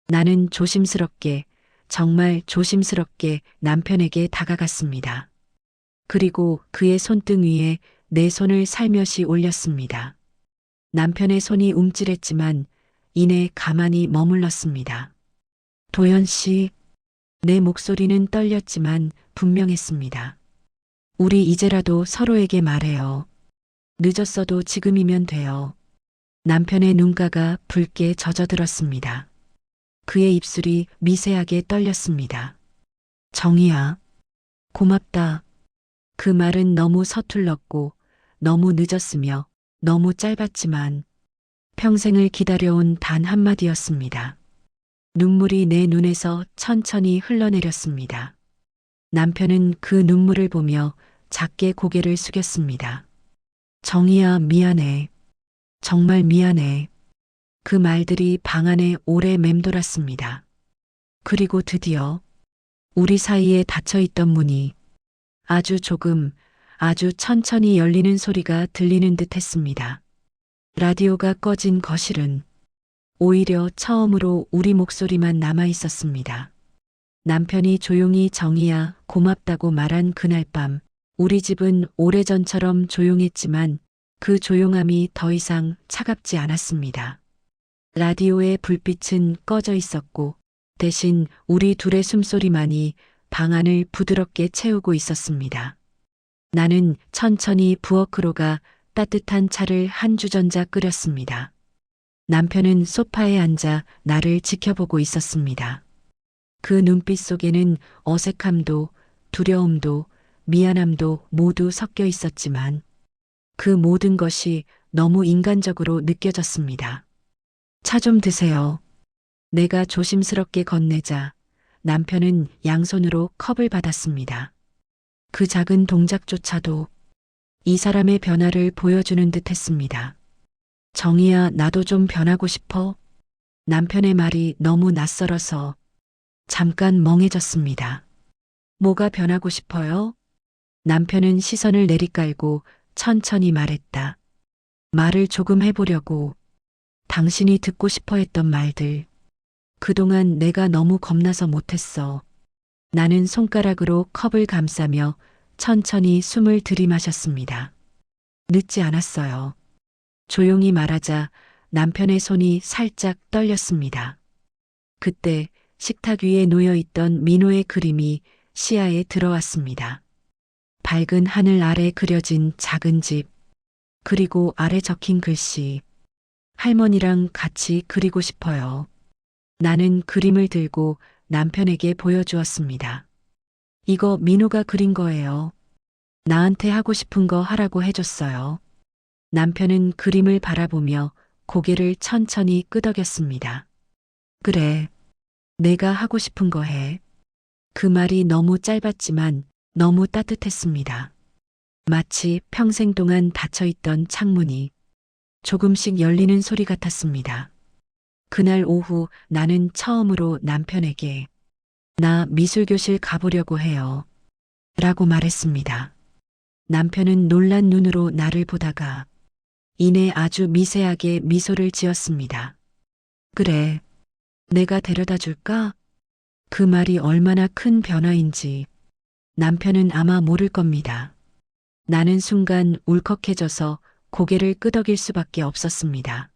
나는 조심스럽게, 정말 조심스럽게 남편에게 다가갔습니다. 그리고 그의 손등 위에 내 손을 살며시 올렸습니다. 남편의 손이 움찔했지만 이내 가만히 머물렀습니다. 도연 씨, 내 목소리는 떨렸지만 분명했습니다. 우리 이제라도 서로에게 말해요. 늦었어도 지금이면 돼요. 남편의 눈가가 붉게 젖어들었습니다. 그의 입술이 미세하게 떨렸습니다. 정이야, 고맙다. 그 말은 너무 서툴렀고 너무 늦었으며 너무 짧았지만 평생을 기다려온 단 한마디였습니다. 눈물이 내 눈에서 천천히 흘러내렸습니다. 남편은 그 눈물을 보며 작게 고개를 숙였습니다. 정이야, 미안해. 정말 미안해. 그 말들이 방 안에 오래 맴돌았습니다. 그리고 드디어 우리 사이에 닫혀있던 문이 아주 조금, 아주 천천히 열리는 소리가 들리는 듯 했습니다. 라디오가 꺼진 거실은 오히려 처음으로 우리 목소리만 남아 있었습니다. 남편이 조용히 정이야 고맙다고 말한 그날 밤, 우리 집은 오래전처럼 조용했지만 그 조용함이 더 이상 차갑지 않았습니다. 라디오의 불빛은 꺼져 있었고 대신 우리 둘의 숨소리만이 방 안을 부드럽게 채우고 있었습니다. 나는 천천히 부엌으로 가 따뜻한 차를 한 주전자 끓였습니다. 남편은 소파에 앉아 나를 지켜보고 있었습니다. 그 눈빛 속에는 어색함도 두려움도 미안함도 모두 섞여 있었지만 그 모든 것이 너무 인간적으로 느껴졌습니다. 차 좀 드세요. 내가 조심스럽게 건네자 남편은 양손으로 컵을 받았습니다. 그 작은 동작조차도 이 사람의 변화를 보여주는 듯 했습니다. 정희야, 나도 좀 변하고 싶어. 남편의 말이 너무 낯설어서 잠깐 멍해졌습니다. 뭐가 변하고 싶어요? 남편은 시선을 내리깔고 천천히 말했다. 말을 조금 해보려고. 당신이 듣고 싶어 했던 말들. 그동안 내가 너무 겁나서 못했어. 나는 손가락으로 컵을 감싸며 천천히 숨을 들이마셨습니다. 늦지 않았어요. 조용히 말하자 남편의 손이 살짝 떨렸습니다. 그때 식탁 위에 놓여 있던 민호의 그림이 시야에 들어왔습니다. 밝은 하늘 아래 그려진 작은 집, 그리고 아래 적힌 글씨. 할머니랑 같이 그리고 싶어요. 나는 그림을 들고 남편에게 보여주었습니다. 이거 민호가 그린 거예요. 나한테 하고 싶은 거 하라고 해줬어요. 남편은 그림을 바라보며 고개를 천천히 끄덕였습니다. 그래, 내가 하고 싶은 거 해. 그 말이 너무 짧았지만 너무 따뜻했습니다. 마치 평생 동안 닫혀있던 창문이 조금씩 열리는 소리 같았습니다. 그날 오후 나는 처음으로 남편에게 나 미술교실 가보려고 해요. 라고 말했습니다. 남편은 놀란 눈으로 나를 보다가 이내 아주 미세하게 미소를 지었습니다. 그래, 내가 데려다 줄까? 그 말이 얼마나 큰 변화인지 남편은 아마 모를 겁니다. 나는 순간 울컥해져서 고개를 끄덕일 수밖에 없었습니다.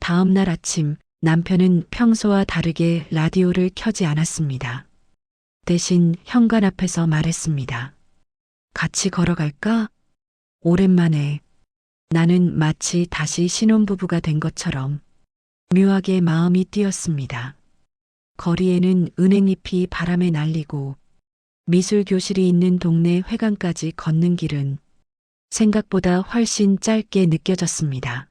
다음 날 아침 남편은 평소와 다르게 라디오를 켜지 않았습니다. 대신 현관 앞에서 말했습니다. 같이 걸어갈까? 오랜만에. 나는 마치 다시 신혼부부가 된 것처럼 묘하게 마음이 뛰었습니다. 거리에는 은행잎이 바람에 날리고 미술 교실이 있는 동네 회관까지 걷는 길은 생각보다 훨씬 짧게 느껴졌습니다.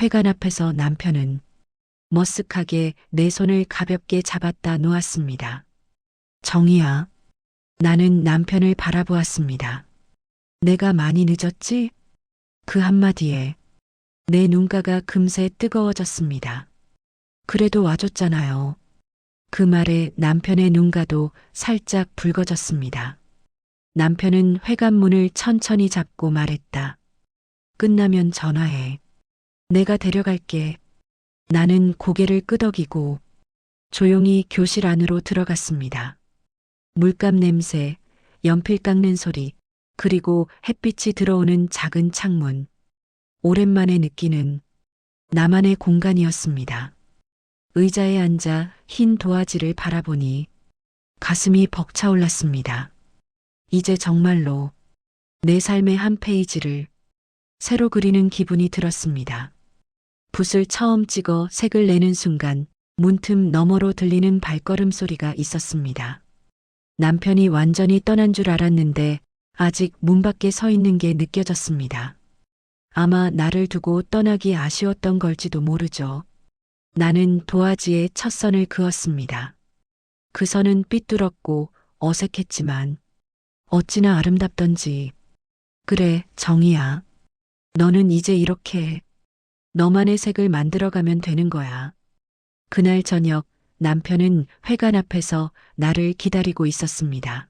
회관 앞에서 남편은 머쓱하게 내 손을 가볍게 잡았다 놓았습니다. 정희야. 나는 남편을 바라보았습니다. 내가 많이 늦었지? 그 한마디에 내 눈가가 금세 뜨거워졌습니다. 그래도 와줬잖아요. 그 말에 남편의 눈가도 살짝 붉어졌습니다. 남편은 회관문을 천천히 잡고 말했다. 끝나면 전화해. 내가 데려갈게. 나는 고개를 끄덕이고 조용히 교실 안으로 들어갔습니다. 물감 냄새, 연필 깎는 소리, 그리고 햇빛이 들어오는 작은 창문. 오랜만에 느끼는 나만의 공간이었습니다. 의자에 앉아 흰 도화지를 바라보니 가슴이 벅차올랐습니다. 이제 정말로 내 삶의 한 페이지를 새로 그리는 기분이 들었습니다. 붓을 처음 찍어 색을 내는 순간 문틈 너머로 들리는 발걸음 소리가 있었습니다. 남편이 완전히 떠난 줄 알았는데 아직 문 밖에 서 있는 게 느껴졌습니다. 아마 나를 두고 떠나기 아쉬웠던 걸지도 모르죠. 나는 도화지에 첫 선을 그었습니다. 그 선은 삐뚤었고 어색했지만 어찌나 아름답던지. 그래, 정희야. 너는 이제 이렇게 너만의 색을 만들어가면 되는 거야. 그날 저녁 남편은 회관 앞에서 나를 기다리고 있었습니다.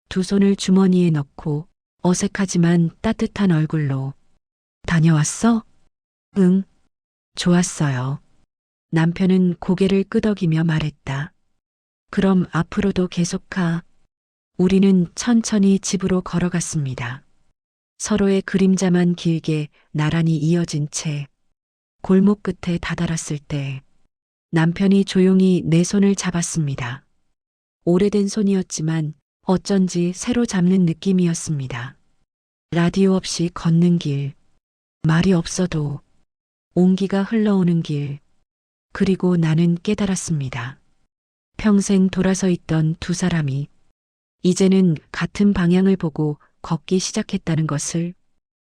두 손을 주머니에 넣고 어색하지만 따뜻한 얼굴로 다녀왔어? 응, 좋았어요. 남편은 고개를 끄덕이며 말했다. 그럼 앞으로도 계속 가. 우리는 천천히 집으로 걸어갔습니다. 서로의 그림자만 길게 나란히 이어진 채 골목 끝에 다다랐을 때 남편이 조용히 내 손을 잡았습니다. 오래된 손이었지만 어쩐지 새로 잡는 느낌이었습니다. 라디오 없이 걷는 길, 말이 없어도 온기가 흘러오는 길, 그리고 나는 깨달았습니다. 평생 돌아서 있던 두 사람이 이제는 같은 방향을 보고 걷기 시작했다는 것을.